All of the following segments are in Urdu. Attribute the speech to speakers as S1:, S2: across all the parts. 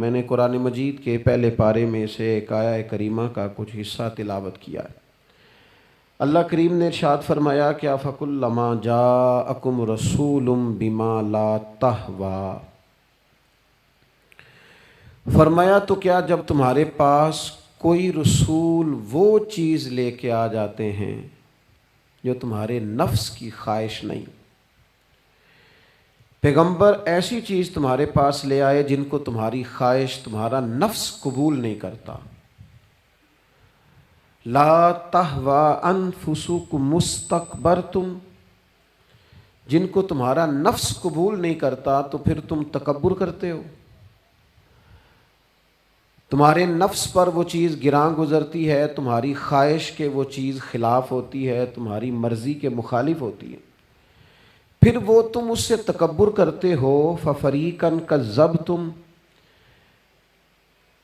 S1: میں نے قرآن مجید کے پہلے پارے میں سے ایک آیہ کریمہ کا کچھ حصہ تلاوت کیا ہے۔ اللہ کریم نے ارشاد فرمایا کہ فَكُلَّمَا جَاءَكُمْ رَسُولٌ بِمَا لَا تَهْوَىٰ، فرمایا تو کیا جب تمہارے پاس کوئی رسول وہ چیز لے کے آ جاتے ہیں جو تمہارے نفس کی خواہش نہیں، پیغمبر ایسی چیز تمہارے پاس لے آئے جن کو تمہاری خواہش، تمہارا نفس قبول نہیں کرتا، لا تہوی انفسکم مستکبرتم، جن کو تمہارا نفس قبول نہیں کرتا تو پھر تم تکبر کرتے ہو، تمہارے نفس پر وہ چیز گراں گزرتی ہے، تمہاری خواہش کے وہ چیز خلاف ہوتی ہے، تمہاری مرضی کے مخالف ہوتی ہے، پھر وہ تم اس سے تکبر کرتے ہو، فَفَرِيقًا كَذَّبْتُمْ،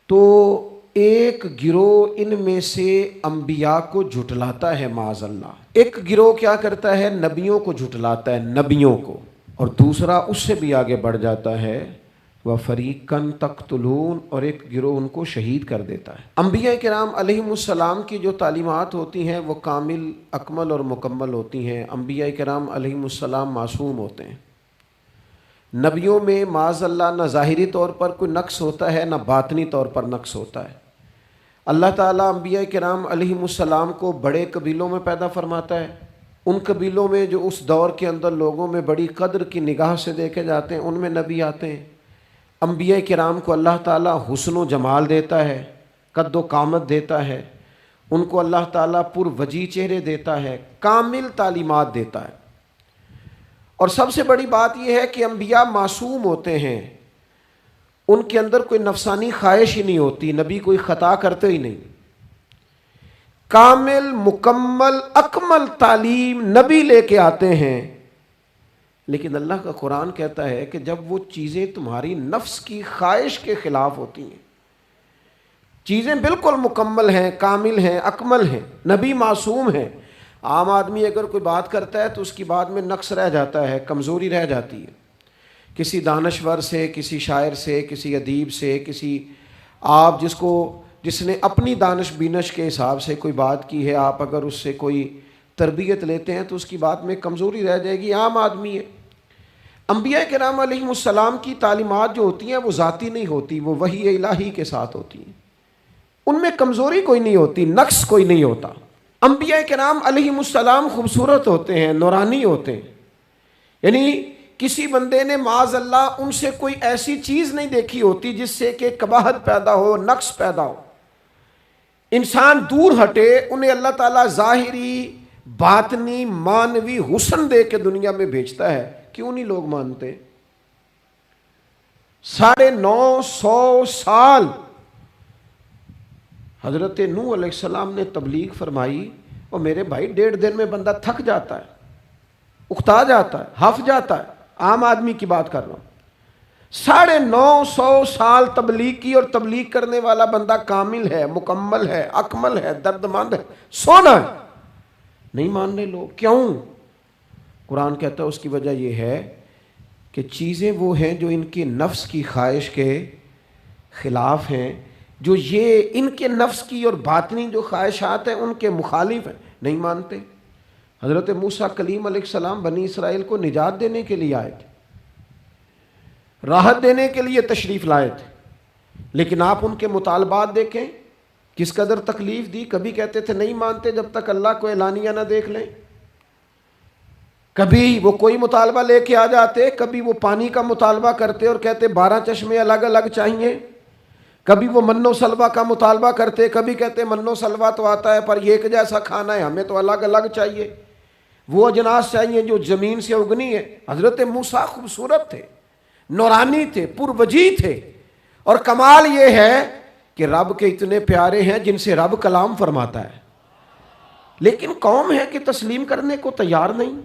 S1: تو ایک گروہ ان میں سے انبیاء کو جھٹلاتا ہے معاذ اللہ، ایک گروہ کیا کرتا ہے؟ نبیوں کو جھٹلاتا ہے، نبیوں کو، اور دوسرا اس سے بھی آگے بڑھ جاتا ہے وَفَرِيقًا تَقْتُلُونَ، اور ایک گروہ ان کو شہید کر دیتا ہے۔ انبیاء کرام علیہم السلام کی جو تعلیمات ہوتی ہیں وہ کامل، اکمل اور مکمل ہوتی ہیں۔ انبیاء کرام علیہم السلام معصوم ہوتے ہیں۔ نبیوں میں معاذ اللہ نہ ظاہری طور پر کوئی نقص ہوتا ہے نہ باطنی طور پر نقص ہوتا ہے۔ اللہ تعالیٰ انبیاء کرام علیہم السلام کو بڑے قبیلوں میں پیدا فرماتا ہے، ان قبیلوں میں جو اس دور کے اندر لوگوں میں بڑی قدر کی نگاہ سے دیکھے جاتے ہیں ان میں نبی آتے ہیں۔ انبیاء کرام کو اللہ تعالیٰ حسن و جمال دیتا ہے، قد و قامت دیتا ہے، ان کو اللہ تعالیٰ پر وجیح چہرے دیتا ہے، کامل تعلیمات دیتا ہے۔ اور سب سے بڑی بات یہ ہے کہ انبیاء معصوم ہوتے ہیں، ان کے اندر کوئی نفسانی خواہش ہی نہیں ہوتی، نبی کوئی خطا کرتے ہی نہیں، کامل مکمل اکمل تعلیم نبی لے کے آتے ہیں۔ لیکن اللہ کا قرآن کہتا ہے کہ جب وہ چیزیں تمہاری نفس کی خواہش کے خلاف ہوتی ہیں، چیزیں بالکل مکمل ہیں، کامل ہیں، اکمل ہیں، نبی معصوم ہیں، عام آدمی اگر کوئی بات کرتا ہے تو اس کی بات میں نقص رہ جاتا ہے، کمزوری رہ جاتی ہے، کسی دانشور سے، کسی شاعر سے، کسی ادیب سے، کسی آپ جس نے اپنی دانش بینش کے حساب سے کوئی بات کی ہے، آپ اگر اس سے کوئی تربیت لیتے ہیں تو اس کی بات میں کمزوری رہ جائے گی، عام آدمی ہے۔ انبیاء کرام علیہم السلام کی تعلیمات جو ہوتی ہیں وہ ذاتی نہیں ہوتی، وہ وحی الہی کے ساتھ ہوتی ہیں، ان میں کمزوری کوئی نہیں ہوتی، نقص کوئی نہیں ہوتا۔ انبیاء کرام علیہم السلام خوبصورت ہوتے ہیں، نورانی ہوتے ہیں، یعنی کسی بندے نے معاذ اللہ ان سے کوئی ایسی چیز نہیں دیکھی ہوتی جس سے کہ قباحت پیدا ہو، نقص پیدا ہو۔ انسان دور ہٹے، انہیں اللہ تعالیٰ ظاہری، باطنی، معنوی حسن دے کے دنیا میں بھیجتا ہے، کیوں نہیں لوگ مانتے؟ 950 سال حضرت نوح علیہ السلام نے تبلیغ فرمائی، اور میرے بھائی 1.5 دن میں بندہ تھک جاتا ہے، اکتا جاتا ہے، ہف جاتا ہے، عام آدمی کی بات کر رہا ہوں۔ 950 سال تبلیغ کی، اور تبلیغ کرنے والا بندہ کامل ہے، مکمل ہے، اکمل ہے، درد مند ہے، سونا ہے، نہیں مان رہے لوگ، کیوں؟ قرآن کہتا ہے اس کی وجہ یہ ہے کہ چیزیں وہ ہیں جو ان کے نفس کی خواہش کے خلاف ہیں، جو یہ ان کے نفس کی اور باطنی جو خواہشات ہیں ان کے مخالف ہیں، نہیں مانتے۔ حضرت موسیٰ کلیم علیہ السلام بنی اسرائیل کو نجات دینے کے لیے آئے تھے، راحت دینے کے لیے تشریف لائے تھے، لیکن آپ ان کے مطالبات دیکھیں کس قدر تکلیف دی۔ کبھی کہتے تھے نہیں مانتے جب تک اللہ کو اعلانیہ نہ دیکھ لیں، کبھی وہ کوئی مطالبہ لے کے آ جاتے، کبھی وہ پانی کا مطالبہ کرتے اور کہتے 12 چشمے الگ الگ چاہیے، کبھی وہ من و سلوہ کا مطالبہ کرتے، کبھی کہتے من و سلوہ تو آتا ہے پر ایک جیسا کھانا ہے، ہمیں تو الگ الگ چاہیے، وہ اجناس چاہیے جو زمین سے اگنی ہے۔ حضرت موسیٰ خوبصورت تھے، نورانی تھے، پر وجیح تھے، اور کمال یہ ہے کہ رب کے اتنے پیارے ہیں جن سے رب کلام فرماتا ہے، لیکن قوم ہے کہ تسلیم کرنے کو تیار نہیں،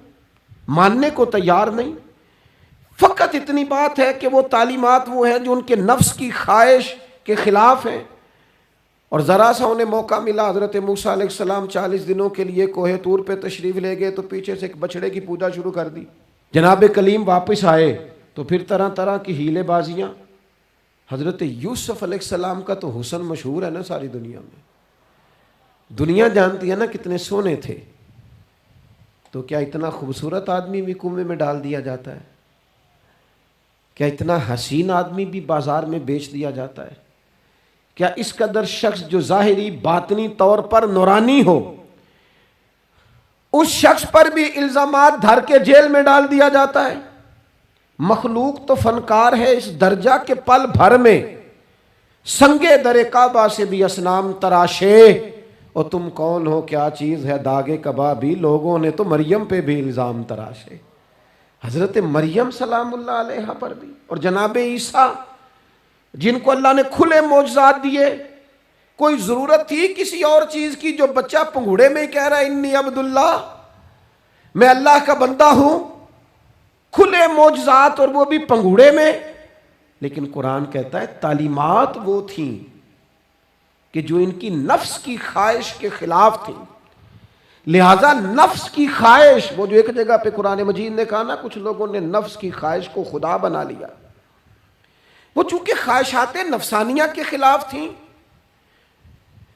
S1: ماننے کو تیار نہیں۔ فقط اتنی بات ہے کہ وہ تعلیمات وہ ہیں جو ان کے نفس کی خواہش کے خلاف ہیں، اور ذرا سا انہیں موقع ملا، حضرت موسیٰ علیہ السلام 40 دنوں کے لیے کوہ طور پہ تشریف لے گئے تو پیچھے سے ایک بچڑے کی پوجا شروع کر دی۔ جناب کلیم واپس آئے تو پھر طرح طرح کی ہیلے بازیاں، حضرت یوسف علیہ السلام کا تو حسن مشہور ہے نا ساری دنیا میں، دنیا جانتی ہے نا کتنے سونے تھے، تو کیا اتنا خوبصورت آدمی بھی کنویں میں ڈال دیا جاتا ہے؟ کیا اتنا حسین آدمی بھی بازار میں بیچ دیا جاتا ہے؟ کیا اس قدر شخص جو ظاہری باطنی طور پر نورانی ہو، اس شخص پر بھی الزامات دھر کے جیل میں ڈال دیا جاتا ہے؟ مخلوق تو فنکار ہے اس درجہ کے پل بھر میں سنگے در کعبہ سے بھی اصنام تراشے، اور تم کون ہو کیا چیز ہے داغے کبابی، لوگوں نے تو مریم پہ بھی الزام تراشے، حضرت مریم سلام اللہ علیہ پر بھی، اور جناب عیسیٰ جن کو اللہ نے کھلے معجزات دیے، کوئی ضرورت تھی کسی اور چیز کی؟ جو بچہ پنگوڑے میں ہی کہہ رہا ہے انی عبداللہ، میں اللہ کا بندہ ہوں، کھلے معجزات اور وہ بھی پنگوڑے میں۔ لیکن قرآن کہتا ہے تعلیمات وہ تھیں کہ جو ان کی نفس کی خواہش کے خلاف تھیں، لہذا نفس کی خواہش، وہ جو ایک جگہ پہ قرآن مجید نے کہا نا کچھ لوگوں نے نفس کی خواہش کو خدا بنا لیا، وہ چونکہ خواہشات نفسانیہ کے خلاف تھیں،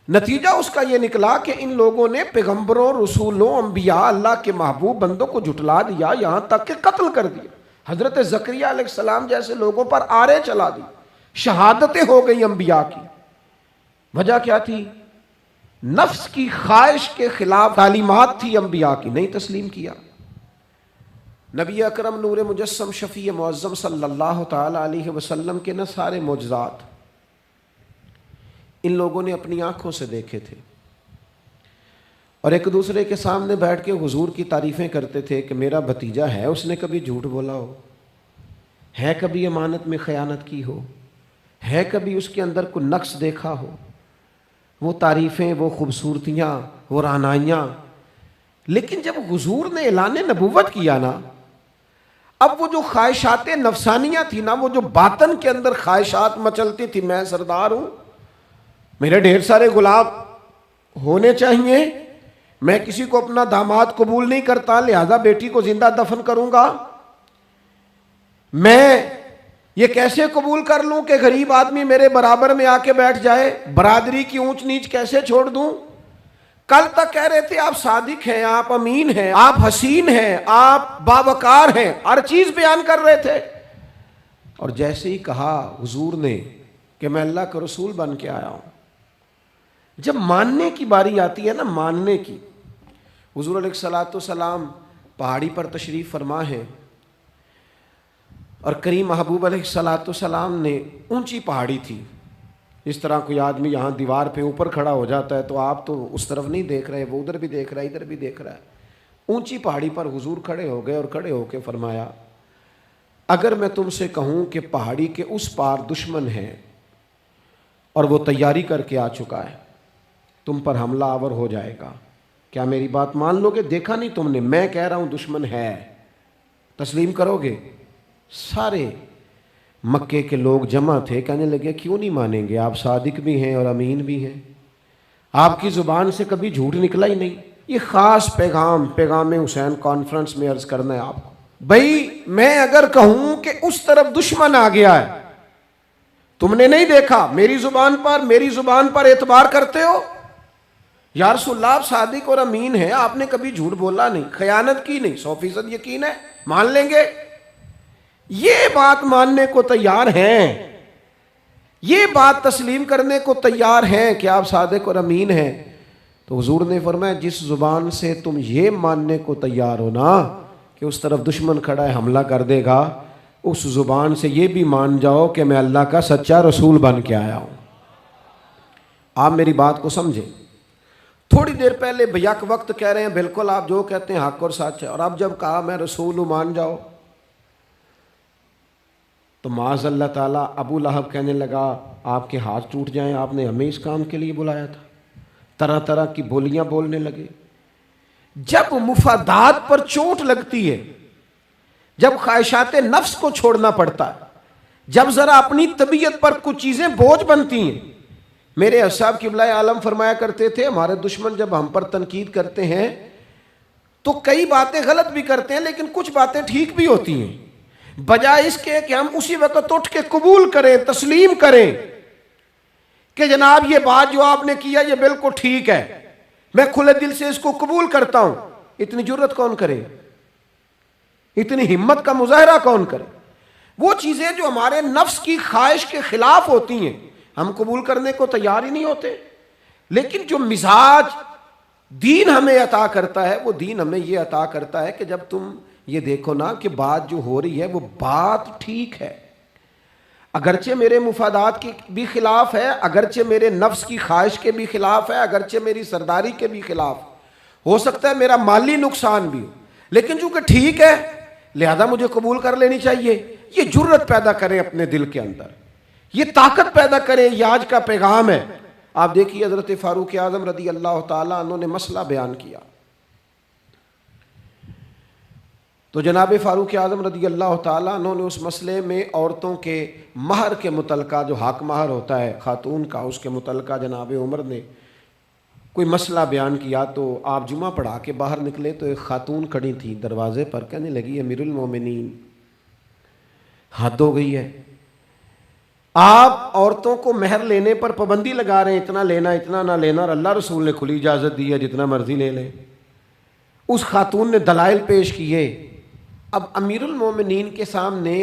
S1: نتیجہ اس کا یہ نکلا کہ ان لوگوں نے پیغمبروں، رسولوں، انبیاء، اللہ کے محبوب بندوں کو جھٹلا دیا، یہاں تک کہ قتل کر دیا۔ حضرت زکریا علیہ السلام جیسے لوگوں پر آرے چلا دی، شہادتیں ہو گئی انبیاء کی۔ وجہ کیا تھی؟ نفس کی خواہش کے خلاف تعلیمات تھی انبیاء کی، نہیں تسلیم کیا۔ نبی اکرم نور مجسم شفیع معظم صلی اللہ تعالی علیہ وسلم کے نہ سارے معجزات ان لوگوں نے اپنی آنکھوں سے دیکھے تھے، اور ایک دوسرے کے سامنے بیٹھ کے حضور کی تعریفیں کرتے تھے کہ میرا بھتیجا ہے، اس نے کبھی جھوٹ بولا ہو، ہے کبھی امانت میں خیانت کی ہو، ہے کبھی اس کے اندر کوئی نقص دیکھا ہو۔ وہ تعریفیں، وہ خوبصورتیاں، وہ رعنائیاں۔ لیکن جب حضور نے اعلان نبوت کیا نا، اب وہ جو خواہشات نفسانیہ تھی نا، وہ جو باطن کے اندر خواہشات مچلتی تھی، میں سردار ہوں، میرے ڈھیر سارے غلام ہونے چاہیے، میں کسی کو اپنا داماد قبول نہیں کرتا لہذا بیٹی کو زندہ دفن کروں گا، میں یہ کیسے قبول کر لوں کہ غریب آدمی میرے برابر میں آ کے بیٹھ جائے، برادری کی اونچ نیچ کیسے چھوڑ دوں۔ کل تک کہہ رہے تھے آپ صادق ہیں، آپ امین ہیں، آپ حسین ہیں، آپ باوقار ہیں، ہر چیز بیان کر رہے تھے، اور جیسے ہی کہا حضور نے کہ میں اللہ کا رسول بن کے آیا ہوں، جب ماننے کی باری آتی ہے نا، ماننے کی، حضور علیہ الصلوۃ والسلام پہاڑی پر تشریف فرما ہے، اور کریم محبوب علیہ الصلوۃ والسلام نے اونچی پہاڑی تھی، اس طرح کوئی آدمی یہاں دیوار پہ اوپر کھڑا ہو جاتا ہے تو آپ تو اس طرف نہیں دیکھ رہے، وہ ادھر بھی دیکھ رہا ہے، ادھر بھی دیکھ رہا ہے۔ اونچی پہاڑی پر حضور کھڑے ہو گئے اور کھڑے ہو کے فرمایا اگر میں تم سے کہوں کہ پہاڑی کے اس پار دشمن ہے اور وہ تیاری کر کے آ چکا ہے، تم پر حملہ آور ہو جائے گا، کیا میری بات مان لو گے؟ دیکھا نہیں تم نے، میں کہہ رہا ہوں دشمن ہے، تسلیم کرو گے؟ سارے مکے کے لوگ جمع تھے، کہنے لگے کیوں نہیں مانیں گے، آپ صادق بھی ہیں اور امین بھی ہیں، آپ کی زبان سے کبھی جھوٹ نکلا ہی نہیں۔ یہ خاص پیغام حسین کانفرنس میں عرض کرنا ہے آپ کو، بھائی میں اگر کہوں کہ اس طرف دشمن آ گیا ہے، تم نے نہیں دیکھا، میری زبان پر اعتبار کرتے ہو؟ یا رسول اللہ آپ صادق اور امین ہیں، آپ نے کبھی جھوٹ بولا نہیں، خیانت کی نہیں، 100% یقین ہے، مان لیں گے؟ یہ بات ماننے کو تیار ہیں، یہ بات تسلیم کرنے کو تیار ہیں کہ آپ صادق اور امین ہیں، تو حضور نے فرمایا جس زبان سے تم یہ ماننے کو تیار ہو نا کہ اس طرف دشمن کھڑا ہے حملہ کر دے گا، اس زبان سے یہ بھی مان جاؤ کہ میں اللہ کا سچا رسول بن کے آیا ہوں۔ آپ میری بات کو سمجھیں، تھوڑی دیر پہلے بیک وقت کہہ رہے ہیں بالکل آپ جو کہتے ہیں حق اور سچ ہے، اور اب جب کہا میں رسول ہوں مان جاؤ، تو معاذ اللہ تعالیٰ ابو لہب کہنے لگا آپ کے ہاتھ ٹوٹ جائیں، آپ نے ہمیں اس کام کے لیے بلایا تھا، طرح طرح کی بولیاں بولنے لگے۔ جب مفادات پر چوٹ لگتی ہے، جب خواہشات نفس کو چھوڑنا پڑتا ہے، جب ذرا اپنی طبیعت پر کچھ چیزیں بوجھ بنتی ہیں، میرے اصحاب قبلہ عالم فرمایا کرتے تھے ہمارے دشمن جب ہم پر تنقید کرتے ہیں تو کئی باتیں غلط بھی کرتے ہیں لیکن کچھ باتیں ٹھیک بھی ہوتی ہیں، بجائے اس کے کہ ہم اسی وقت اٹھ کے قبول کریں، تسلیم کریں کہ جناب یہ بات جو آپ نے کیا یہ بالکل ٹھیک ہے، میں کھلے دل سے اس کو قبول کرتا ہوں. اتنی جرت کون کرے؟ اتنی ہمت کا مظاہرہ کون کرے؟ وہ چیزیں جو ہمارے نفس کی خواہش کے خلاف ہوتی ہیں ہم قبول کرنے کو تیار ہی نہیں ہوتے. لیکن جو مزاج دین ہمیں عطا کرتا ہے، وہ دین ہمیں یہ عطا کرتا ہے کہ جب تم یہ دیکھو نا کہ بات جو ہو رہی ہے وہ بات ٹھیک ہے، اگرچہ میرے مفادات کے بھی خلاف ہے، اگرچہ میرے نفس کی خواہش کے بھی خلاف ہے، اگرچہ میری سرداری کے بھی خلاف، ہو سکتا ہے میرا مالی نقصان بھی ہو، لیکن چونکہ ٹھیک ہے لہذا مجھے قبول کر لینی چاہیے. یہ جرت پیدا کریں اپنے دل کے اندر، یہ طاقت پیدا کریں. یہ آج کا پیغام ہے. آپ دیکھیے حضرت فاروق اعظم رضی اللہ تعالیٰ عنہ نے مسئلہ بیان کیا تو جناب فاروق اعظم رضی اللہ تعالیٰ عنہ نے اس مسئلے میں عورتوں کے مہر کے متعلقہ، جو حق مہر ہوتا ہے خاتون کا، اس کے متعلقہ جناب عمر نے کوئی مسئلہ بیان کیا. تو آپ جمعہ پڑھا کے باہر نکلے تو ایک خاتون کھڑی تھی دروازے پر، کہنے لگی امیر المومنین حد ہو گئی ہے، آپ عورتوں کو مہر لینے پر پابندی لگا رہے ہیں، اتنا لینا اتنا نہ لینا، اور اللہ رسول نے کھلی اجازت دی ہے جتنا مرضی لے لیں. اس خاتون نے دلائل پیش کیے. اب امیر المومنین کے سامنے،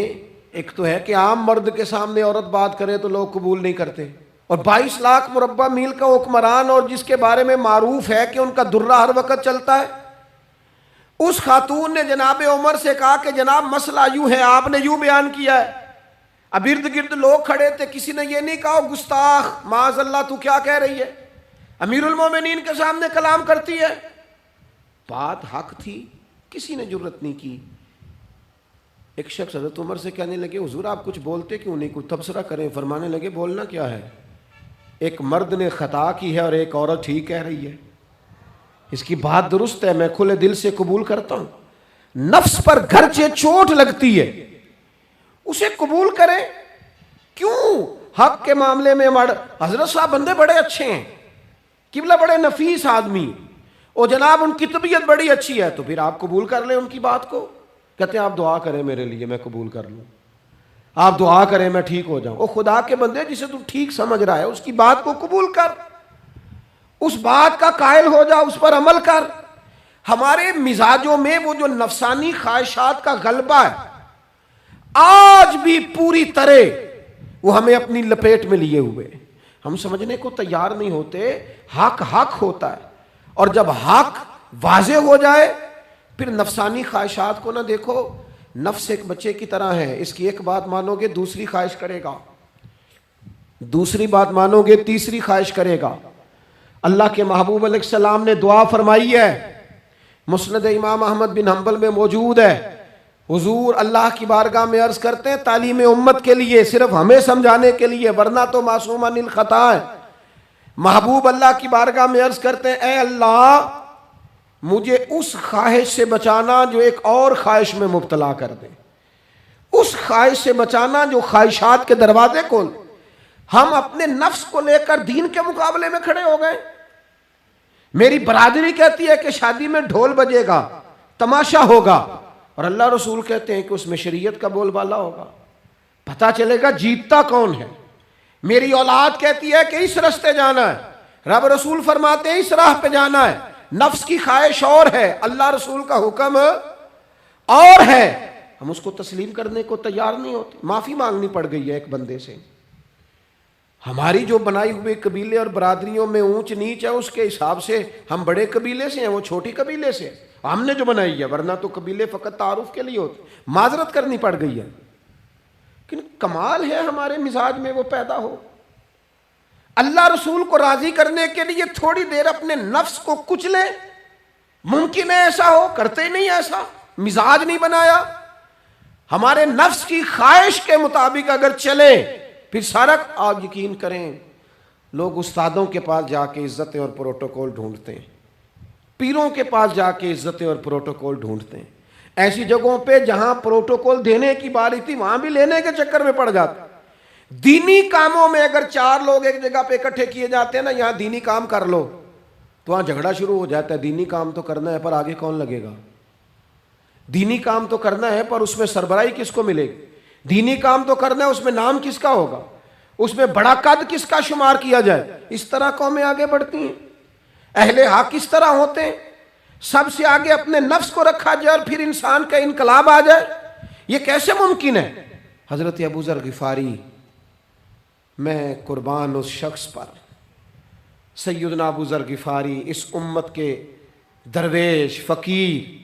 S1: ایک تو ہے کہ عام مرد کے سامنے عورت بات کرے تو لوگ قبول نہیں کرتے، اور 22 لاکھ مربع میل کا حکمران اور جس کے بارے میں معروف ہے کہ ان کا درہ ہر وقت چلتا ہے، اس خاتون نے جناب عمر سے کہا کہ جناب مسئلہ یوں ہے، آپ نے یوں بیان کیا ہے. اب ارد گرد لوگ کھڑے تھے، کسی نے یہ نہیں کہا گستاخ معاذ اللہ تو کیا کہہ رہی ہے، امیر المومنین کے سامنے کلام کرتی ہے. بات حق تھی، کسی نے جرت نہیں کی. ایک شخص حضرت عمر سے کہنے لگے حضور آپ کچھ بولتے کیوں نہیں، کچھ تبصرہ کریں. فرمانے لگے بولنا کیا ہے، ایک مرد نے خطا کی ہے اور ایک عورت ٹھیک کہہ رہی ہے، اس کی بات درست ہے، میں کھلے دل سے قبول کرتا ہوں. نفس پر گرچہ چوٹ لگتی ہے اسے قبول کریں. کیوں حق کے معاملے میں حضرت صاحب بندے بڑے اچھے ہیں، قبلہ بڑے نفیس آدمی، اور جناب ان کی طبیعت بڑی اچھی ہے، تو پھر آپ قبول کر لیں ان کی بات کو. کہتے ہیں آپ دعا کریں میرے لیے میں قبول کر لوں، آپ دعا کریں میں ٹھیک ہو جاؤں. او خدا کے بندے، جسے تو ٹھیک سمجھ رہا ہے اس کی بات کو قبول کر، اس بات کا قائل ہو جا، اس پر عمل کر. ہمارے مزاجوں میں وہ جو نفسانی خواہشات کا غلبہ ہے آج بھی پوری طرح وہ ہمیں اپنی لپیٹ میں لیے ہوئے، ہم سمجھنے کو تیار نہیں ہوتے. حق حق ہوتا ہے، اور جب حق واضح ہو جائے پھر نفسانی خواہشات کو نہ دیکھو. نفس ایک بچے کی طرح ہے، اس کی ایک بات مانو گے دوسری خواہش کرے گا، دوسری بات مانو گے تیسری خواہش کرے گا. اللہ کے محبوب علیہ السلام نے دعا فرمائی ہے، مسند امام احمد بن حنبل میں موجود ہے. حضور اللہ کی بارگاہ میں عرض کرتے ہیں تعلیم امت کے لیے، صرف ہمیں سمجھانے کے لیے، ورنہ تو معصوم عن الخطا ہے. محبوب اللہ کی بارگاہ میں عرض کرتے ہیں اے اللہ مجھے اس خواہش سے بچانا جو ایک اور خواہش میں مبتلا کر دے، اس خواہش سے بچانا جو خواہشات کے دروازے کھول. ہم اپنے نفس کو لے کر دین کے مقابلے میں کھڑے ہو گئے. میری برادری کہتی ہے کہ شادی میں ڈھول بجے گا، تماشا ہوگا، اور اللہ رسول کہتے ہیں کہ اس میں شریعت کا بول بالا ہوگا، پتہ چلے گا جیتتا کون ہے. میری اولاد کہتی ہے کہ اس رستے جانا ہے، رب رسول فرماتے ہیں اس راہ پہ جانا ہے. نفس کی خواہش اور ہے، اللہ رسول کا حکم اور ہے، ہم اس کو تسلیم کرنے کو تیار نہیں ہوتے. معافی مانگنی پڑ گئی ہے ایک بندے سے. ہماری جو بنائی ہوئی قبیلے اور برادریوں میں اونچ نیچ ہے اس کے حساب سے ہم بڑے قبیلے سے ہیں، وہ چھوٹی قبیلے سے ہم نے جو بنائی ہے، ورنہ تو قبیلے فقط تعارف کے لیے ہوتے. معذرت کرنی پڑ گئی ہے، لیکن کمال ہے ہمارے مزاج میں وہ پیدا ہو. اللہ رسول کو راضی کرنے کے لیے تھوڑی دیر اپنے نفس کو کچلیں. ممکن ہے ایسا ہو، کرتے ہی نہیں ایسا، مزاج نہیں بنایا. ہمارے نفس کی خواہش کے مطابق اگر چلے پھر سارا. آپ یقین کریں لوگ استادوں کے پاس جا کے عزتیں اور پروٹوکول ڈھونڈتے ہیں، پیروں کے پاس جا کے عزتیں اور پروٹوکول ڈھونڈتے ہیں. ایسی جگہوں پہ جہاں پروٹوکول دینے کی باری تھی وہاں بھی لینے کے چکر میں پڑ جاتے. دینی کاموں میں اگر 4 لوگ ایک جگہ پہ اکٹھے کیے جاتے ہیں نا، یہاں دینی کام کر لو، تو وہاں جھگڑا شروع ہو جاتا ہے. دینی کام تو کرنا ہے پر آگے کون لگے گا. دینی کام تو کرنا ہے پر اس میں سربراہی کس کو ملے گی؟ دینی کام تو کرنا ہے، اس میں نام کس کا ہوگا؟ اس میں بڑا قد کس کا شمار کیا جائے؟ اس طرح قومیں آگے بڑھتی ہیں۔ اہل حق اس طرح ہوتے ہیں، سب سے آگے اپنے نفس کو رکھا جائے اور پھر انسان کا انقلاب آ جائے، یہ کیسے ممکن ہے؟ حضرت ابو ذر غفاری، میں قربان اس شخص پر، سیدنا ابو ذر غفاری، اس امت کے درویش فقیر،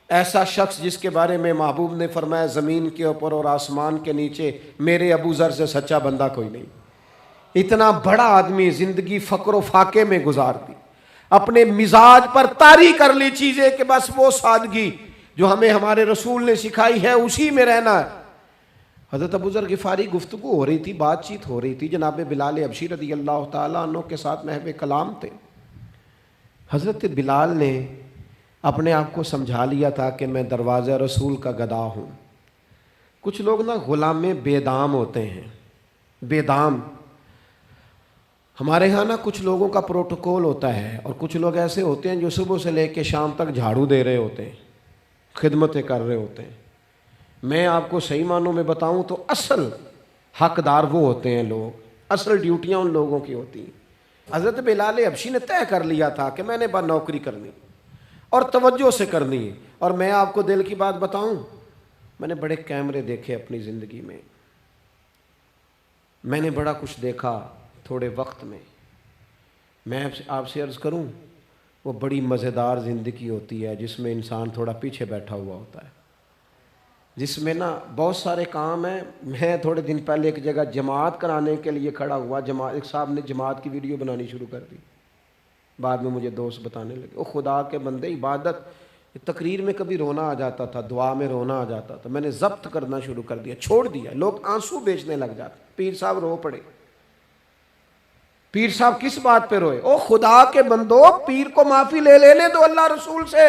S1: ایسا شخص جس کے بارے میں محبوب نے فرمایا زمین کے اوپر اور آسمان کے نیچے میرے ابو ذر سے سچا بندہ کوئی نہیں۔ اتنا بڑا آدمی زندگی فقر و فاقے میں گزار دی، اپنے مزاج پر طاری کر لی چیزیں کہ بس وہ سادگی جو ہمیں ہمارے رسول نے سکھائی ہے اسی میں رہنا ہے۔ حضرت ابو ذر غفاری گفتگو ہو رہی تھی، بات چیت ہو رہی تھی، جناب بلال حبشی رضی اللہ تعالیٰ عنہ کے ساتھ محو کلام تھے۔ حضرت بلال نے اپنے آپ کو سمجھا لیا تھا کہ میں دروازہ رسول کا گدا ہوں۔ کچھ لوگ نا غلام بے دام ہوتے ہیں، بے دام۔ ہمارے ہاں نا کچھ لوگوں کا پروٹوکول ہوتا ہے، اور کچھ لوگ ایسے ہوتے ہیں جو صبح سے لے کے شام تک جھاڑو دے رہے ہوتے ہیں، خدمتیں کر رہے ہوتے ہیں۔ میں آپ کو صحیح معنوں میں بتاؤں تو اصل حقدار وہ ہوتے ہیں لوگ، اصل ڈیوٹیاں ان لوگوں کی ہوتی ہیں۔ حضرت بلال حبشی نے طے کر لیا تھا کہ میں نے بس نوکری کرنی اور توجہ سے کرنی ہے۔ اور میں آپ کو دل کی بات بتاؤں، میں نے بڑے کیمرے دیکھے اپنی زندگی میں، میں نے بڑا کچھ دیکھا تھوڑے وقت میں۔ میں آپ سے عرض کروں، وہ بڑی مزیدار زندگی ہوتی ہے جس میں انسان تھوڑا پیچھے بیٹھا ہوا ہوتا ہے، جس میں نا بہت سارے کام ہیں۔ میں تھوڑے دن پہلے ایک جگہ جماعت کرانے کے لیے کھڑا ہوا، ایک صاحب نے جماعت کی ویڈیو بنانی شروع کر دی، بعد میں مجھے دوست بتانے لگے، او خدا کے بندے، عبادت، تقریر میں کبھی رونا آ جاتا تھا، دعا میں رونا آ جاتا تھا، میں نے ضبط کرنا شروع کر دیا، چھوڑ دیا۔ لوگ آنسو بیچنے لگ جاتے، پیر صاحب رو پڑے۔ پیر صاحب کس بات پہ روئے؟ او خدا کے بندو، پیر کو معافی لے لینے دو اللہ رسول سے،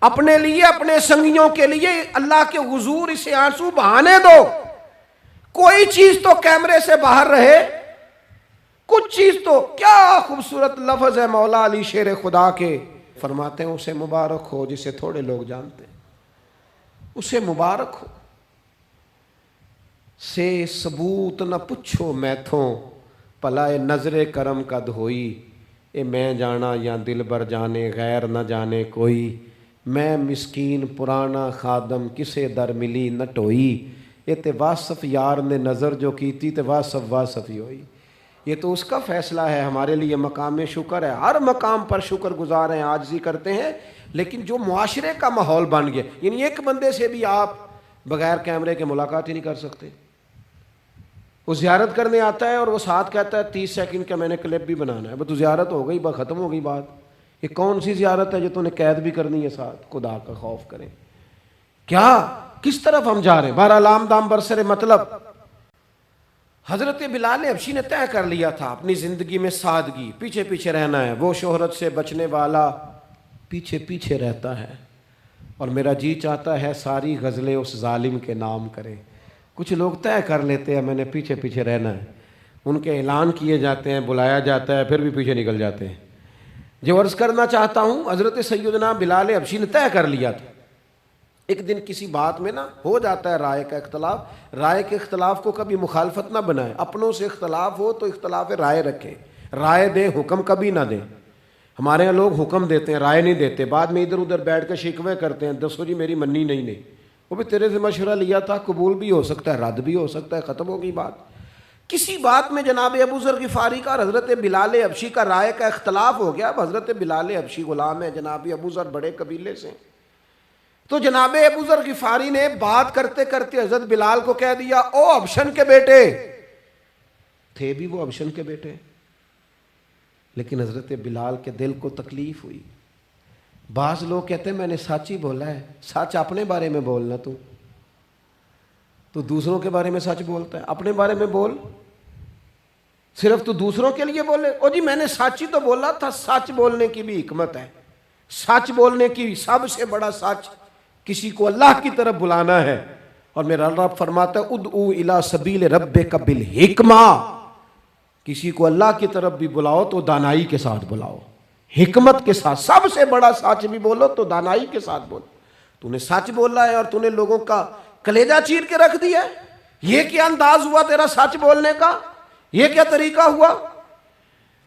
S1: اپنے لیے، اپنے سنگیوں کے لیے اللہ کے حضور اسے آنسو بہانے دو۔ کوئی چیز تو کیمرے سے باہر رہے، کچھ چیز تو۔ کیا خوبصورت لفظ ہے مولا علی شیر خدا کے، فرماتے ہیں اسے مبارک ہو جسے تھوڑے لوگ جانتے ہیں، اسے مبارک ہو۔ سے ثبوت نہ پچھو میتھوں، پلائے نظر کرم کا دھوئی، اے میں جانا یا دل بر جانے، غیر نہ جانے کوئی، میں مسکین پرانا خادم کسے در ملی نہ ٹوئی، یہ تے واصف یار نے نظر جو کیتی تے واصف واصف ہی ہوئی۔ یہ تو اس کا فیصلہ ہے، ہمارے لیے مقام شکر ہے، ہر مقام پر شکر گزار ہیں، عاجزی کرتے ہیں، لیکن جو معاشرے کا ماحول بن گیا، یعنی ایک بندے سے بھی آپ بغیر کیمرے کے ملاقات ہی نہیں کر سکتے۔ وہ زیارت کرنے آتا ہے اور وہ ساتھ کہتا ہے 30 سیکنڈ کا میں نے کلپ بھی بنانا ہے، وہ تو زیارت ہو گئی، بس ختم ہو گئی بات۔ یہ کون سی زیارت ہے جو تم نے قید بھی کرنی ہے ساتھ؟ خدا کا خوف کریں، کیا کس طرف ہم جا رہے ہیں؟ بہرحال عام دام برسر مطلب، حضرت بلال حبشی نے طے کر لیا تھا اپنی زندگی میں سادگی، پیچھے پیچھے رہنا ہے۔ وہ شہرت سے بچنے والا پیچھے پیچھے رہتا ہے، اور میرا جی چاہتا ہے ساری غزلیں اس ظالم کے نام کریں۔ کچھ لوگ طے کر لیتے ہیں میں نے پیچھے پیچھے رہنا ہے، ان کے اعلان کیے جاتے ہیں، بلایا جاتا ہے، پھر بھی پیچھے نکل جاتے ہیں۔ جو عرض کرنا چاہتا ہوں، حضرت سیدنا بلال حبشی نے طے کر لیا تھا۔ ایک دن کسی بات میں نا ہو جاتا ہے رائے کا اختلاف، رائے کے اختلاف کو کبھی مخالفت نہ بنائیں، اپنوں سے اختلاف ہو تو اختلاف رائے رکھیں، رائے دیں، حکم کبھی نہ دیں۔ ہمارے یہاں لوگ حکم دیتے ہیں، رائے نہیں دیتے، بعد میں ادھر ادھر بیٹھ کے شکوے کرتے ہیں، دسو جی میری منی نہیں، وہ بھی تیرے سے مشورہ لیا تھا، قبول بھی ہو سکتا ہے، رد بھی ہو سکتا ہے، ختم ہو گئی بات۔ کسی بات میں جناب ابو ذر غفاری کا اور حضرت بلال حبشی کا رائے کا اختلاف ہو گیا۔ اب حضرت بلال حبشی غلام ہے، جناب ابو ذر بڑے قبیلے سے، تو جناب ابو ذر غفاری نے بات کرتے کرتے حضرت بلال کو کہہ دیا، او حبشن کے بیٹے، تھے بھی وہ حبشن کے بیٹے، لیکن حضرت بلال کے دل کو تکلیف ہوئی۔ بعض لوگ کہتے ہیں میں نے سچ ہی بولا ہے، سچ اپنے بارے میں بولنا، تو دوسروں کے بارے میں سچ بولتا ہے، اپنے بارے میں بول، صرف تو دوسروں کے لیے بولے۔ او جی میں نے سچ ہی تو بولا تھا، سچ بولنے کی بھی حکمت ہے، سچ بولنے کی سب سے بڑا سچ کسی کو اللہ کی طرف بلانا ہے، اور میرا رب فرماتا ہے ادعو الی سبیل ربک بالحکمہ، کسی کو اللہ کی طرف بھی بلاؤ تو دانائی کے ساتھ بلاؤ، حکمت کے ساتھ، سب سے بڑا سچ بھی بولو تو دانائی کے ساتھ بولو۔ تو نے سچ بولا ہے اور تو نے لوگوں کا کلیجہ چیر کے رکھ دیا ہے. یہ کیا انداز ہوا تیرا سچ بولنے کا؟ یہ کیا طریقہ ہوا؟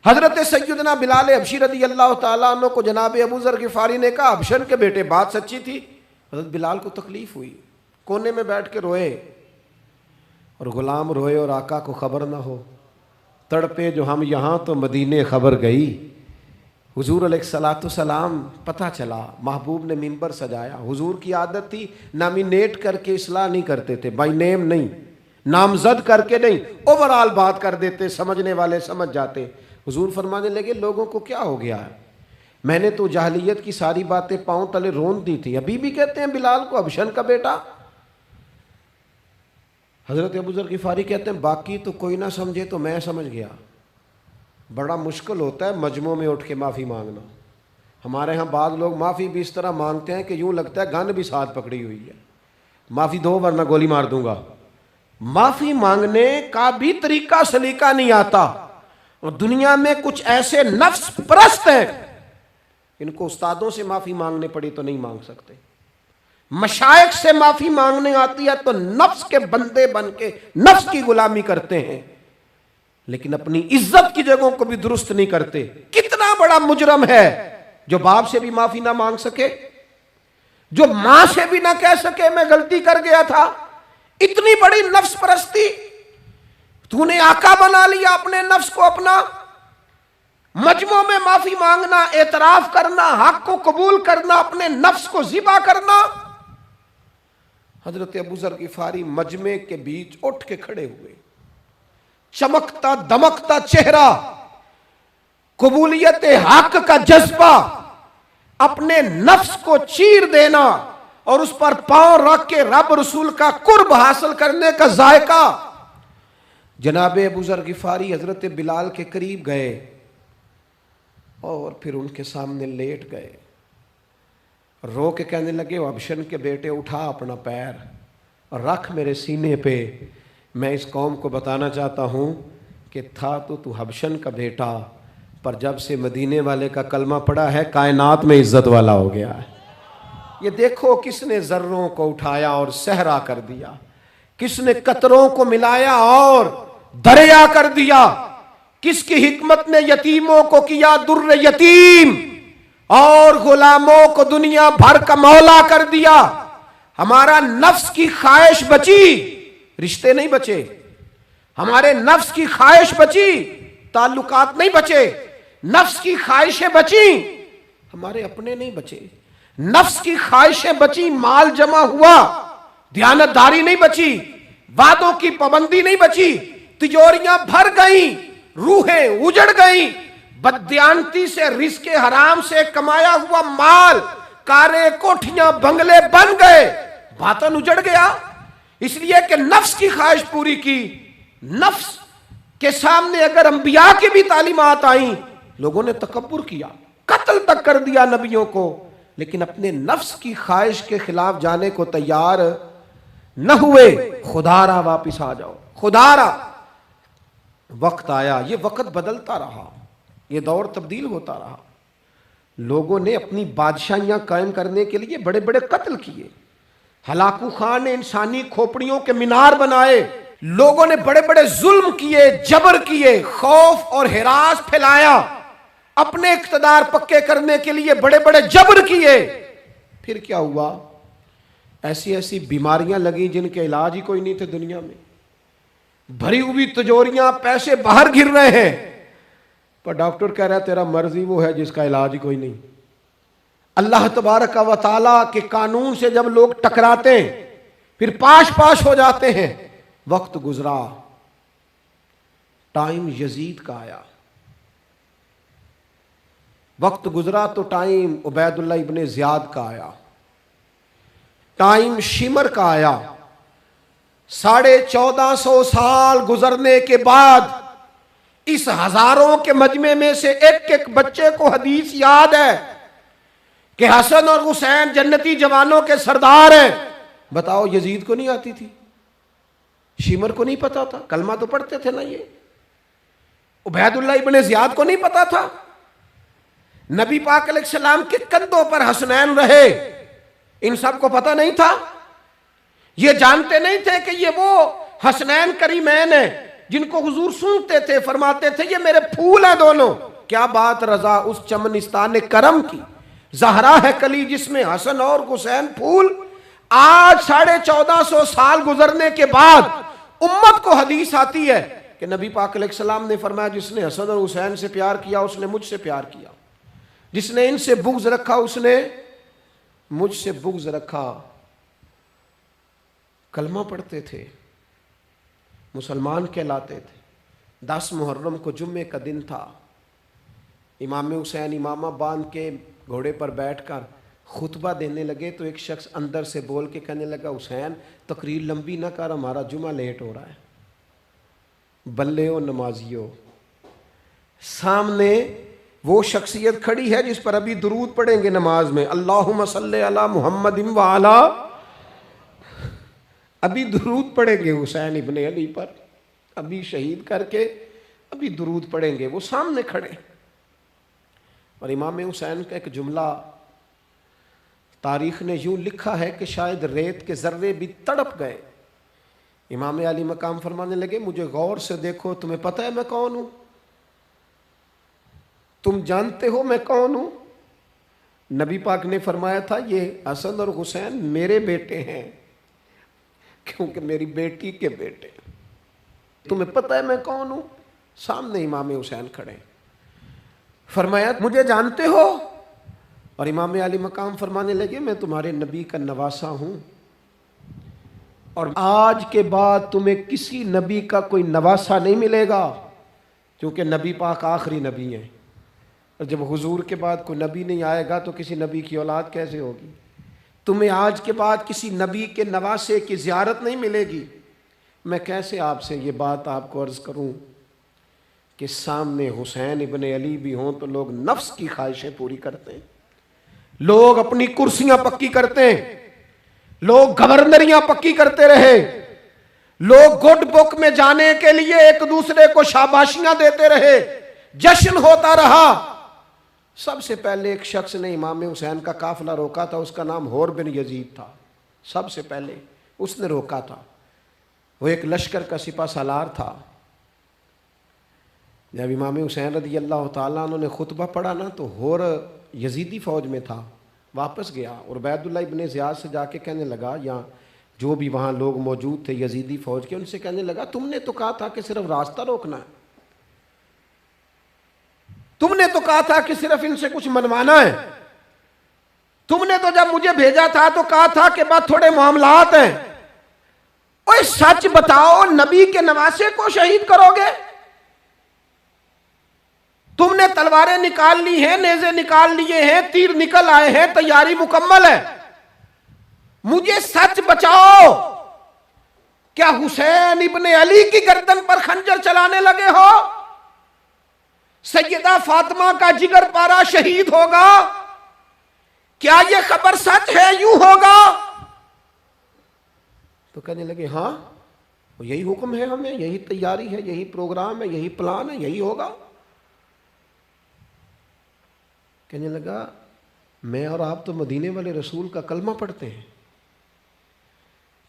S1: حضرت سیدنا بلال حبشی رضی اللہ تعالیٰ عنہ کو جناب ابو ذر غفاری نے کہا حبشن کے بیٹے بات سچی تھی. حضرت بلال کو تکلیف ہوئی, کونے میں بیٹھ کے روئے, اور غلام روئے اور آقا کو خبر نہ ہو. تڑپے جو ہم یہاں تو مدینے خبر گئی. حضور علیہ الصلوۃ والسلام پتہ چلا, محبوب نے منبر سجایا. حضور کی عادت تھی نامینیٹ کر کے اصلاح نہیں کرتے تھے, بائی نیم نہیں, نامزد کر کے نہیں, اوورال بات کر دیتے, سمجھنے والے سمجھ جاتے. حضور فرمانے لگے لوگوں کو کیا ہو گیا ہے, میں نے تو جاہلیت کی ساری باتیں پاؤں تلے رون دی تھی, ابھی بھی کہتے ہیں بلال کو حبشن کا بیٹا. حضرت ابو ذر غفاری کہتے ہیں باقی تو کوئی نہ سمجھے تو میں سمجھ گیا. بڑا مشکل ہوتا ہے مجمعوں میں اٹھ کے معافی مانگنا. ہمارے ہاں بعض لوگ معافی بھی اس طرح مانگتے ہیں کہ یوں لگتا ہے گن بھی ساتھ پکڑی ہوئی ہے, معافی دو ورنہ گولی مار دوں گا. معافی مانگنے کا بھی طریقہ سلیقہ نہیں آتا. اور دنیا میں کچھ ایسے نفس پرست ہیں, ان کو استادوں سے معافی مانگنے پڑی تو نہیں مانگ سکتے. مشائخ سے معافی مانگنے آتی ہے تو نفس کے بندے بن کے نفس کی غلامی کرتے ہیں, لیکن اپنی عزت کی جگہوں کو بھی درست نہیں کرتے. کتنا بڑا مجرم ہے جو باپ سے بھی معافی نہ مانگ سکے, جو ماں سے بھی نہ کہہ سکے میں غلطی کر گیا تھا. اتنی بڑی نفس پرستی. تو نے آقا بنا لیا اپنے نفس کو اپنا. مجمعوں میں معافی مانگنا, اعتراف کرنا, حق کو قبول کرنا, اپنے نفس کو ذبح کرنا. حضرت ابو ذر غفاری مجمع کے بیچ اٹھ کے کھڑے ہوئے, چمکتا دمکتا چہرہ, قبولیت حق کا جذبہ, اپنے نفس کو چیر دینا اور اس پر پاؤں رکھ کے رب رسول کا قرب حاصل کرنے کا ذائقہ. جناب ابو ذر غفاری حضرت بلال کے قریب گئے اور پھر ان کے سامنے لیٹ گئے, رو کے کہنے لگے حبشن کے بیٹے اٹھا اپنا پیر اور رکھ میرے سینے پہ. میں اس قوم کو بتانا چاہتا ہوں کہ تھا تو حبشن کا بیٹا, پر جب سے مدینے والے کا کلمہ پڑا ہے کائنات میں عزت والا ہو گیا ہے. یہ دیکھو کس نے ذروں کو اٹھایا اور صحرا کر دیا, کس نے قطروں کو ملایا اور دریا کر دیا, کس کی حکمت نے یتیموں کو کیا در یتیم اور غلاموں کو دنیا بھر کا مولا کر دیا. ہمارا نفس کی خواہش بچی, رشتے نہیں بچے. ہمارے نفس کی خواہش بچی, تعلقات نہیں بچے. نفس کی خواہشیں بچی, ہمارے اپنے نہیں بچے. نفس کی خواہشیں بچی, مال جمع ہوا, دیانتداری نہیں بچی, وعدوں کی پابندی نہیں بچی, تجوریاں بھر گئیں, روحیں اجڑ گئیں. بددیانتی سے رزق حرام سے کمایا ہوا مال, کاریں کوٹھیاں بنگلے بن گئے, باطن اجڑ گیا. اس لیے کہ نفس کی خواہش پوری کی. نفس کے سامنے اگر انبیاء کی بھی تعلیمات آئیں, لوگوں نے تکبر کیا, قتل تک کر دیا نبیوں کو, لیکن اپنے نفس کی خواہش کے خلاف جانے کو تیار نہ ہوئے. خدارا واپس آ جاؤ, خدارا. وقت آیا, یہ وقت بدلتا رہا, یہ دور تبدیل ہوتا رہا. لوگوں نے اپنی بادشاہیاں قائم کرنے کے لیے بڑے بڑے قتل کیے. ہلاکو خان نے انسانی کھوپڑیوں کے مینار بنائے. لوگوں نے بڑے بڑے ظلم کیے, جبر کیے, خوف اور ہراس پھیلایا. اپنے اقتدار پکے کرنے کے لیے بڑے بڑے جبر کیے. پھر کیا ہوا؟ ایسی ایسی بیماریاں لگیں جن کے علاج ہی کوئی نہیں تھے دنیا میں. بھری ہوئی تجوریاں, پیسے باہر گر رہے ہیں, پر ڈاکٹر کہہ رہا ہے تیرا مرضی وہ ہے جس کا علاج ہی کوئی نہیں. اللہ تبارک و تعالیٰ کے قانون سے جب لوگ ٹکراتے ہیں پھر پاش پاش ہو جاتے ہیں. وقت گزرا, ٹائم یزید کا آیا. وقت گزرا تو ٹائم عبید اللہ ابن زیاد کا آیا, ٹائم شمر کا آیا. 1450 سال گزرنے کے بعد اس ہزاروں کے مجمع میں سے ایک ایک بچے کو حدیث یاد ہے کہ حسن اور حسین جنتی جوانوں کے سردار ہیں. بتاؤ یزید کو نہیں آتی تھی, شمر کو نہیں پتا تھا, کلمہ تو پڑھتے تھے نا. یہ عبید اللہ ابن زیاد کو نہیں پتا تھا. نبی پاک علیہ السلام کے کندھوں پر حسنین رہے, ان سب کو پتہ نہیں تھا؟ یہ جانتے نہیں تھے کہ یہ وہ حسنین کریمین ہیں جن کو حضور سنتے تھے، فرماتے تھے یہ میرے پھول ہیں دونوں؟ کیا بات رضا اس چمنستان نے کرم کی، زہرا ہے کلی جس میں حسن اور حسین پھول۔ آج 1450 سال گزرنے کے بعد امت کو حدیث آتی ہے کہ نبی پاک علیہ السلام نے فرمایا جس نے حسن اور حسین سے پیار کیا اس نے مجھ سے پیار کیا، جس نے ان سے بغض رکھا اس نے مجھ سے بغض رکھا۔ کلمہ پڑھتے تھے، مسلمان کہلاتے تھے۔ 10 محرم کو جمعے کا دن تھا، امام حسین امامہ باندھ کے گھوڑے پر بیٹھ کر خطبہ دینے لگے تو ایک شخص اندر سے بول کے کہنے لگا حسین تقریر لمبی نہ کر، ہمارا جمعہ لیٹ ہو رہا ہے۔ بلے و نمازیو، سامنے وہ شخصیت کھڑی ہے جس پر ابھی درود پڑھیں گے نماز میں، اللہم صلی علی محمد وعلی، ابھی درود پڑھیں گے حسین ابن علی پر، ابھی شہید کر کے ابھی درود پڑھیں گے، وہ سامنے کھڑے۔ اور امام حسین کا ایک جملہ تاریخ نے یوں لکھا ہے کہ شاید ریت کے ذرے بھی تڑپ گئے۔ امام علی مقام فرمانے لگے مجھے غور سے دیکھو، تمہیں پتہ ہے میں کون ہوں؟ تم جانتے ہو میں کون ہوں؟ نبی پاک نے فرمایا تھا یہ حسن اور حسین میرے بیٹے ہیں کیونکہ میری بیٹی کے بیٹے۔ تمہیں پتہ ہے میں کون ہوں؟ سامنے امام حسین کھڑے، فرمایا مجھے جانتے ہو؟ اور امام علی مقام فرمانے لگے میں تمہارے نبی کا نواسا ہوں، اور آج کے بعد تمہیں کسی نبی کا کوئی نواسا نہیں ملے گا، کیونکہ نبی پاک آخری نبی ہیں، اور جب حضور کے بعد کوئی نبی نہیں آئے گا تو کسی نبی کی اولاد کیسے ہوگی؟ تمہیں آج کے بعد کسی نبی کے نواسے کی زیارت نہیں ملے گی۔ میں کیسے آپ سے یہ بات آپ کو عرض کروں کہ سامنے حسین ابن علی بھی ہوں تو لوگ نفس کی خواہشیں پوری کرتے ہیں، لوگ اپنی کرسیاں پکی کرتے ہیں، لوگ گورنریاں پکی کرتے رہے، لوگ گڈ بک میں جانے کے لیے ایک دوسرے کو شاباشیاں دیتے رہے، جشن ہوتا رہا۔ سب سے پہلے ایک شخص نے امام حسین کا قافلہ روکا تھا، اس کا نام حور بن یزید تھا، سب سے پہلے اس نے روکا تھا، وہ ایک لشکر کا سپہ سالار تھا۔ جب امام حسین رضی اللہ تعالیٰ عنہ نے خطبہ پڑھا نا تو حور یزیدی فوج میں تھا، واپس گیا اور عبید اللہ ابن زیاد سے جا کے کہنے لگا، یا جو بھی وہاں لوگ موجود تھے یزیدی فوج کے، ان سے کہنے لگا تم نے تو کہا تھا کہ صرف راستہ روکنا ہے، تم نے تو کہا تھا کہ صرف ان سے کچھ منوانا ہے، تم نے تو جب مجھے بھیجا تھا تو کہا تھا کہ بس تھوڑے معاملات ہیں، اوہ سچ بتاؤ نبی کے نواسے کو شہید کرو گے؟ تم نے تلواریں نکال لی ہیں، نیزے نکال لیے ہیں، تیر نکل آئے ہیں، تیاری مکمل ہے، مجھے سچ بچاؤ، کیا حسین ابن علی کی گردن پر خنجر چلانے لگے ہو؟ سیدہ فاطمہ کا جگر پارا شہید ہوگا، کیا یہ خبر سچ ہے؟ یوں ہوگا؟ تو کہنے لگے ہاں یہی حکم ہے ہمیں، یہی تیاری ہے، یہی پروگرام ہے، یہی پلان ہے، یہی ہوگا۔ کہنے لگا میں اور آپ تو مدینے والے رسول کا کلمہ پڑھتے ہیں،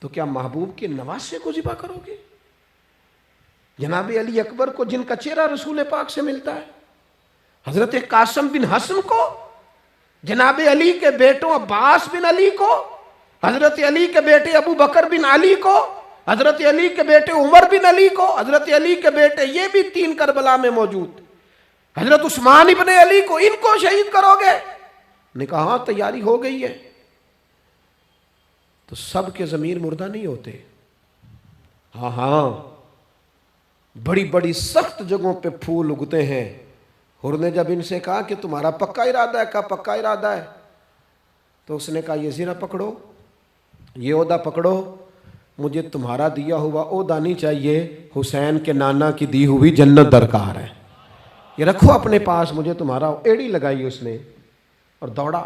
S1: تو کیا محبوب کے نواسے کو ذبح کرو گے؟ جناب علی اکبر کو جن کا چہرہ رسول پاک سے ملتا ہے، حضرت قاسم بن حسن کو، جناب علی کے بیٹوں عباس بن علی کو، حضرت علی کے بیٹے ابو بکر بن علی کو، حضرت علی کے بیٹے عمر بن علی کو، حضرت علی کے بیٹے یہ بھی 3 کربلا میں موجود، حضرت عثمان ابن علی کو، ان کو شہید کرو گے؟ نے کہا ہاں تیاری ہو گئی ہے۔ تو سب کے ضمیر مردہ نہیں ہوتے، ہاں بڑی بڑی سخت جگہوں پہ پھول اگتے ہیں۔ حر نے جب ان سے کہا کہ تمہارا پکا ارادہ ہے، کہا پکا ارادہ ہے، تو اس نے کہا یہ زیرہ پکڑو، یہ عہدہ پکڑو، مجھے تمہارا دیا ہوا عہدہ نہیں چاہیے، حسین کے نانا کی دی ہوئی جنت درکار ہے، یہ رکھو اپنے پاس، مجھے تمہارا۔ ایڑی لگائی اس نے اور دوڑا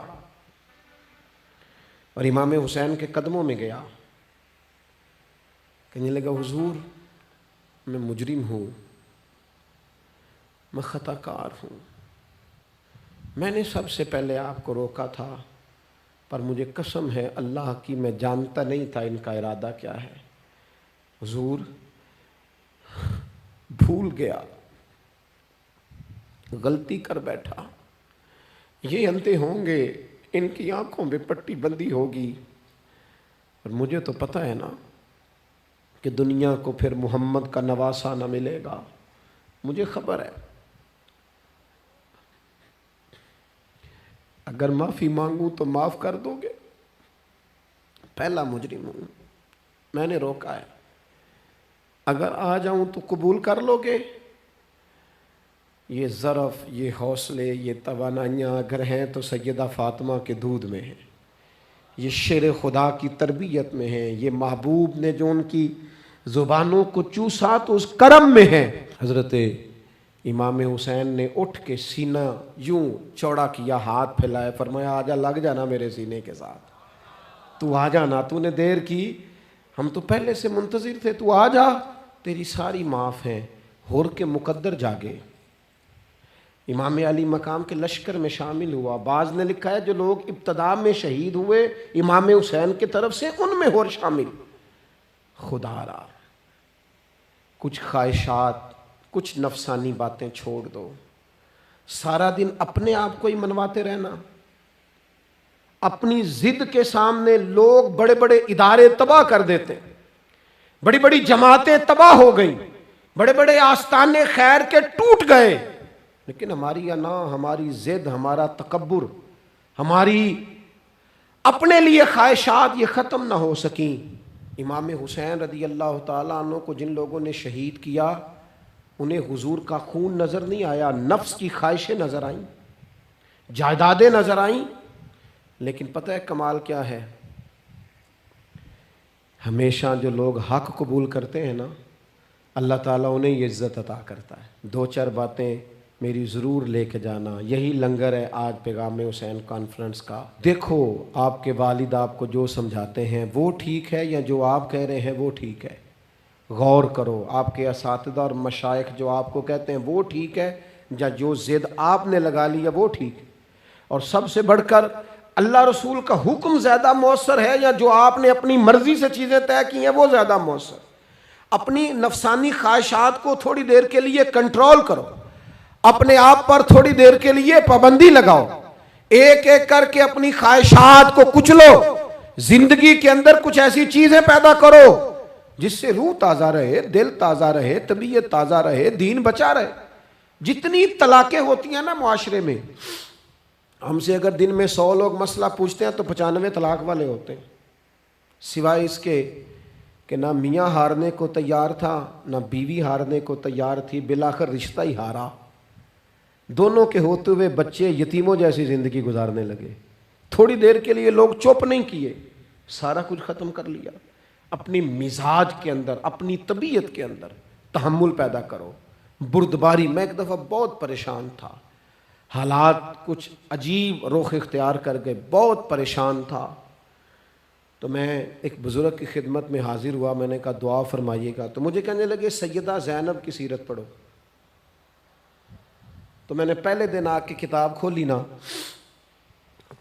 S1: اور امام حسین کے قدموں میں گیا، کہنے لگا حضور میں مجرم ہوں، میں خطا کار ہوں، میں نے سب سے پہلے آپ کو روکا تھا پر مجھے قسم ہے اللہ کی، میں جانتا نہیں تھا ان کا ارادہ کیا ہے. حضور بھول گیا، غلطی کر بیٹھا. یہ اندھے ہوں گے، ان کی آنکھوں میں پٹی بندی ہوگی، اور مجھے تو پتہ ہے نا کہ دنیا کو پھر محمد کا نواسہ نہ ملے گا. مجھے خبر ہے اگر معافی مانگوں تو معاف کر دو گے. پہلا مجرم ہوں، میں نے روکا ہے. اگر آ جاؤں تو قبول کر لو گے. یہ ظرف، یہ حوصلے، یہ توانائیاں اگر ہیں تو سیدہ فاطمہ کے دودھ میں ہیں، یہ شیر خدا کی تربیت میں ہیں، یہ محبوب نے جو ان کی زبانوں کو چوسا تو اس کرم میں ہے. حضرت امام حسین نے اٹھ کے سینہ یوں چوڑا کیا، ہاتھ پھیلائے، فرمایا آجا، لگ جانا میرے سینے کے ساتھ، تو آ جانا، تو نے دیر کی، ہم تو پہلے سے منتظر تھے، تو آ جا، تیری ساری معاف ہیں. ہور کے مقدر جاگے. امام علی مقام کے لشکر میں شامل ہوا. بعض نے لکھا ہے جو لوگ ابتدا میں شہید ہوئے امام حسین کی طرف سے، ان میں ہور شامل. خدا را کچھ خواہشات، کچھ نفسانی باتیں چھوڑ دو. سارا دن اپنے آپ کو ہی منواتے رہنا. اپنی ضد کے سامنے لوگ بڑے بڑے ادارے تباہ کر دیتے، بڑی بڑی جماعتیں تباہ ہو گئیں، بڑے بڑے آستانے خیر کے ٹوٹ گئے، لیکن ہماری انا، ہماری ضد، ہمارا تکبر، ہماری اپنے لیے خواہشات یہ ختم نہ ہو سکیں. امام حسین رضی اللہ تعالیٰ عنہ کو جن لوگوں نے شہید کیا، انہیں حضور کا خون نظر نہیں آیا، نفس کی خواہشیں نظر آئیں، جائیدادیں نظر آئیں. لیکن پتہ ہے کمال کیا ہے؟ ہمیشہ جو لوگ حق قبول کرتے ہیں نا، اللہ تعالیٰ انہیں یہ عزت عطا کرتا ہے. دو چار باتیں میری ضرور لے کے جانا. یہی لنگر ہے آج پیغام حسین کانفرنس کا. دیکھو آپ کے والد آپ کو جو سمجھاتے ہیں وہ ٹھیک ہے، یا جو آپ کہہ رہے ہیں وہ ٹھیک ہے؟ غور کرو. آپ کے اساتذہ اور مشائخ جو آپ کو کہتے ہیں وہ ٹھیک ہے، یا جو ضد آپ نے لگا لیا وہ ٹھیک ہے؟ اور سب سے بڑھ کر اللہ رسول کا حکم زیادہ مؤثر ہے، یا جو آپ نے اپنی مرضی سے چیزیں طے کی ہیں وہ زیادہ مؤثر؟ اپنی نفسانی خواہشات کو تھوڑی دیر کے لیے کنٹرول کرو، اپنے آپ پر تھوڑی دیر کے لیے پابندی لگاؤ، ایک ایک کر کے اپنی خواہشات کو کچلو. زندگی کے اندر کچھ ایسی چیزیں پیدا کرو جس سے روح تازہ رہے، دل تازہ رہے، طبیعت تازہ رہے، دین بچا رہے. جتنی طلاقیں ہوتی ہیں نا معاشرے میں، ہم سے اگر دن میں 100 لوگ مسئلہ پوچھتے ہیں تو 95 طلاق والے ہوتے ہیں، سوائے اس کے کہ نہ میاں ہارنے کو تیار تھا، نہ بیوی ہارنے کو تیار تھی، بالآخر رشتہ ہی ہارا. دونوں کے ہوتے ہوئے بچے یتیموں جیسی زندگی گزارنے لگے. تھوڑی دیر کے لیے لوگ چپ نہیں کیے، سارا کچھ ختم کر لیا. اپنی مزاج کے اندر، اپنی طبیعت کے اندر تحمل پیدا کرو، بردباری. میں ایک دفعہ بہت پریشان تھا، حالات کچھ عجیب رخ اختیار کر گئے، بہت پریشان تھا. تو میں ایک بزرگ کی خدمت میں حاضر ہوا، میں نے کہا دعا فرمائیے گا. تو مجھے کہنے لگے سیدہ زینب کی سیرت پڑھو. تو میں نے پہلے دن آ کے کتاب کھولی نا،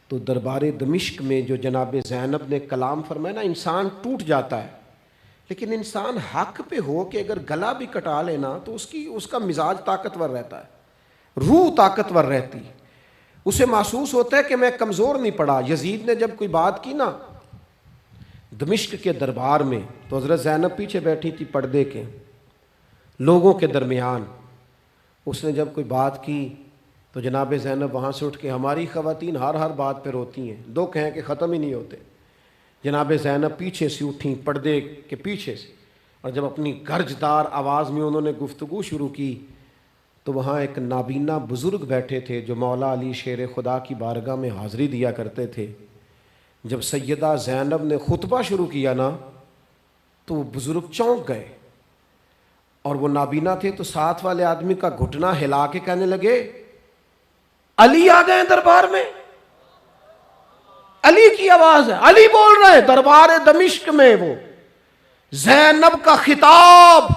S1: تو دربار دمشق میں جو جناب زینب نے کلام فرمایا نا، انسان ٹوٹ جاتا ہے. لیکن انسان حق پہ ہو کہ اگر گلا بھی کٹا لینا تو اس کا مزاج طاقتور رہتا ہے، روح طاقتور رہتی، اسے محسوس ہوتا ہے کہ میں کمزور نہیں پڑا. یزید نے جب کوئی بات کی نا دمشق کے دربار میں، تو حضرت زینب پیچھے بیٹھی تھی پردے کے لوگوں کے درمیان. اس نے جب کوئی بات کی تو جناب زینب وہاں سے اٹھ کے، ہماری خواتین ہر بات پہ روتی ہیں، دکھ ہیں کہ ختم ہی نہیں ہوتے. جناب زینب پیچھے سے اٹھیں پردے کے پیچھے سے، اور جب اپنی گرجدار آواز میں انہوں نے گفتگو شروع کی تو وہاں ایک نابینا بزرگ بیٹھے تھے جو مولا علی شیر خدا کی بارگاہ میں حاضری دیا کرتے تھے. جب سیدہ زینب نے خطبہ شروع کیا نا تو وہ بزرگ چونک گئے، اور وہ نابینا تھے تو ساتھ والے آدمی کا گھٹنا ہلا کے کہنے لگے علی آ گئے دربار میں. علی کی آواز ہے، علی بول رہے ہیں دربار دمشق میں. وہ زینب کا خطاب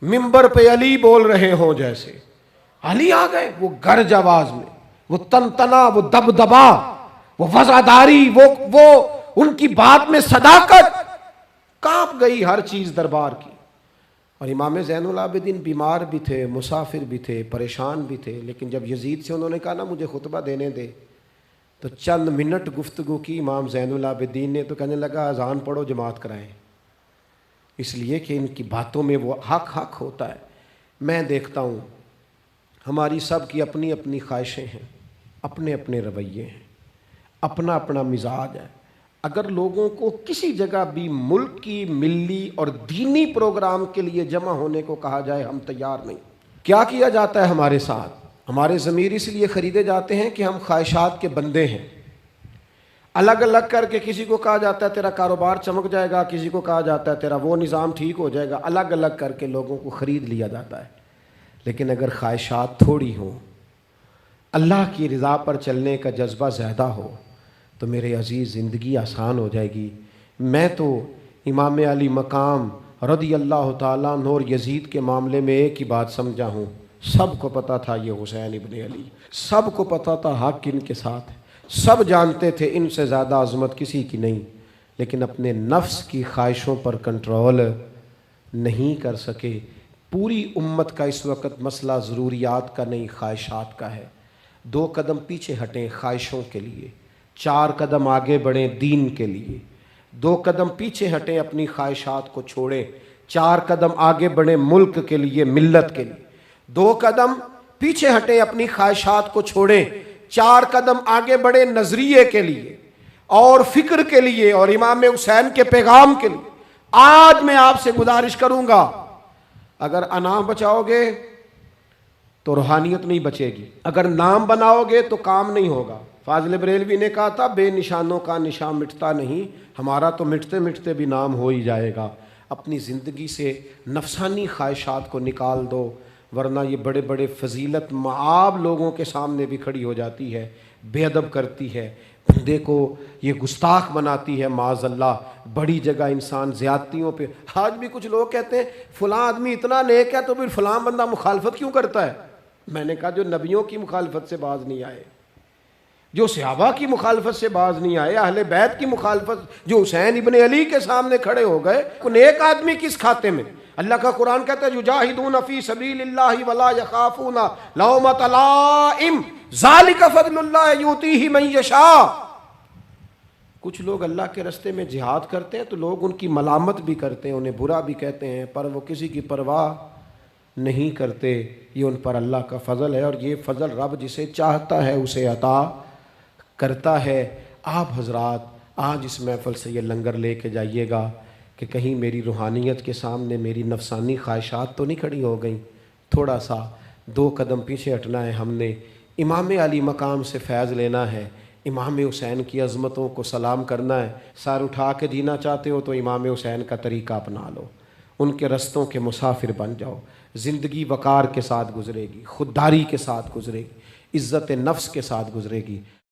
S1: منبر پہ علی بول رہے ہوں جیسے. علی آ گئے، وہ گرج آواز میں، وہ تنتنا، وہ دبدبا، وہ وفاداری، وہ ان کی بات میں صداقت، کانپ گئی ہر چیز دربار کی۔ اور امام زین العابدین بیمار بھی تھے، مسافر بھی تھے، پریشان بھی تھے، لیکن جب یزید سے انہوں نے کہا نا مجھے خطبہ دینے دے، تو چند منٹ گفتگو کی امام زین العابدین نے، تو کہنے لگا اذان پڑھو جماعت کرائیں، اس لیے کہ ان کی باتوں میں وہ حق ہوتا ہے۔ میں دیکھتا ہوں ہماری سب کی اپنی اپنی خواہشیں ہیں، اپنے اپنے رویے ہیں، اپنا اپنا مزاج ہے۔ اگر لوگوں کو کسی جگہ بھی ملک کی ملی اور دینی پروگرام کے لیے جمع ہونے کو کہا جائے، ہم تیار نہیں۔ کیا کیا جاتا ہے ہمارے ساتھ؟ ہمارے ضمیر اس لیے خریدے جاتے ہیں کہ ہم خواہشات کے بندے ہیں۔ الگ الگ کر کے کسی کو کہا جاتا ہے تیرا کاروبار چمک جائے گا، کسی کو کہا جاتا ہے تیرا وہ نظام ٹھیک ہو جائے گا، الگ الگ کر کے لوگوں کو خرید لیا جاتا ہے۔ لیکن اگر خواہشات تھوڑی ہوں، اللہ کی رضا پر چلنے کا جذبہ زیادہ ہو، تو میرے عزیز زندگی آسان ہو جائے گی۔ میں تو امام علی مقام رضی اللہ تعالیٰ عنہ اور یزید کے معاملے میں ایک ہی بات سمجھا ہوں، سب کو پتہ تھا یہ حسین ابن علی، سب کو پتہ تھا حق ان کے ساتھ ہے، سب جانتے تھے ان سے زیادہ عظمت کسی کی نہیں، لیکن اپنے نفس کی خواہشوں پر کنٹرول نہیں کر سکے۔ پوری امت کا اس وقت مسئلہ ضروریات کا نہیں، خواہشات کا ہے۔ 2 قدم پیچھے ہٹیں خواہشوں کے لیے، 4 قدم آگے بڑھیں دین کے لیے۔ 2 قدم پیچھے ہٹیں اپنی خواہشات کو چھوڑیں، 4 قدم آگے بڑھیں ملک کے لیے، ملت کے لیے۔ 2 قدم پیچھے ہٹیں اپنی خواہشات کو چھوڑیں، 4 قدم آگے بڑھیں نظریے کے لیے اور فکر کے لیے اور امام حسین کے پیغام کے لیے۔ آج میں آپ سے گزارش کروں گا، اگر انا بچاؤ گے تو روحانیت نہیں بچے گی، اگر نام بناؤ گے تو کام نہیں ہوگا۔ فاضل بریلوی نے کہا تھا بے نشانوں کا نشان مٹتا نہیں، ہمارا تو مٹتے مٹتے بھی نام ہو ہی جائے گا۔ اپنی زندگی سے نفسانی خواہشات کو نکال دو، ورنہ یہ بڑے بڑے فضیلت معاب لوگوں کے سامنے بھی کھڑی ہو جاتی ہے، بے ادب کرتی ہے، بندے کو یہ گستاخ بناتی ہے معاذ اللہ۔ بڑی جگہ انسان زیادتیوں پہ، آج بھی کچھ لوگ کہتے ہیں فلاں آدمی اتنا نیک ہے تو پھر فلاں بندہ مخالفت کیوں کرتا ہے؟ میں نے کہا جو نبیوں کی مخالفت سے باز نہیں آئے، جو صحابہ کی مخالفت سے باز نہیں آئے، اہل بیت کی مخالفت، جو حسین ابن علی کے سامنے کھڑے ہو گئے، نیک آدمی کس کھاتے میں؟ اللہ کا قرآن کہتا ہے یجاہدون فی سبیل اللہ ولا یخافون لومۃ لائم ذالک فضل اللہ یؤتیہ من یشاء۔ کچھ لوگ اللہ کے راستے میں جہاد کرتے ہیں تو لوگ ان کی ملامت بھی کرتے ہیں، انہیں برا بھی کہتے ہیں، پر وہ کسی کی پرواہ نہیں کرتے۔ یہ ان پر اللہ کا فضل ہے، اور یہ فضل رب جسے چاہتا ہے اسے عطا کرتا ہے۔ آپ حضرات آج اس محفل سے یہ لنگر لے کے جائیے گا کہ کہیں میری روحانیت کے سامنے میری نفسانی خواہشات تو نہیں کھڑی ہو گئیں۔ تھوڑا سا 2 قدم پیچھے ہٹنا ہے، ہم نے امام علی مقام سے فیض لینا ہے، امام حسین کی عظمتوں کو سلام کرنا ہے۔ سر اٹھا کے جینا چاہتے ہو تو امام حسین کا طریقہ اپنا لو، ان کے رستوں کے مسافر بن جاؤ۔ زندگی وقار کے ساتھ گزرے گی، خودداری کے ساتھ گزرے گی، عزت نفس کے ساتھ گزرے گی۔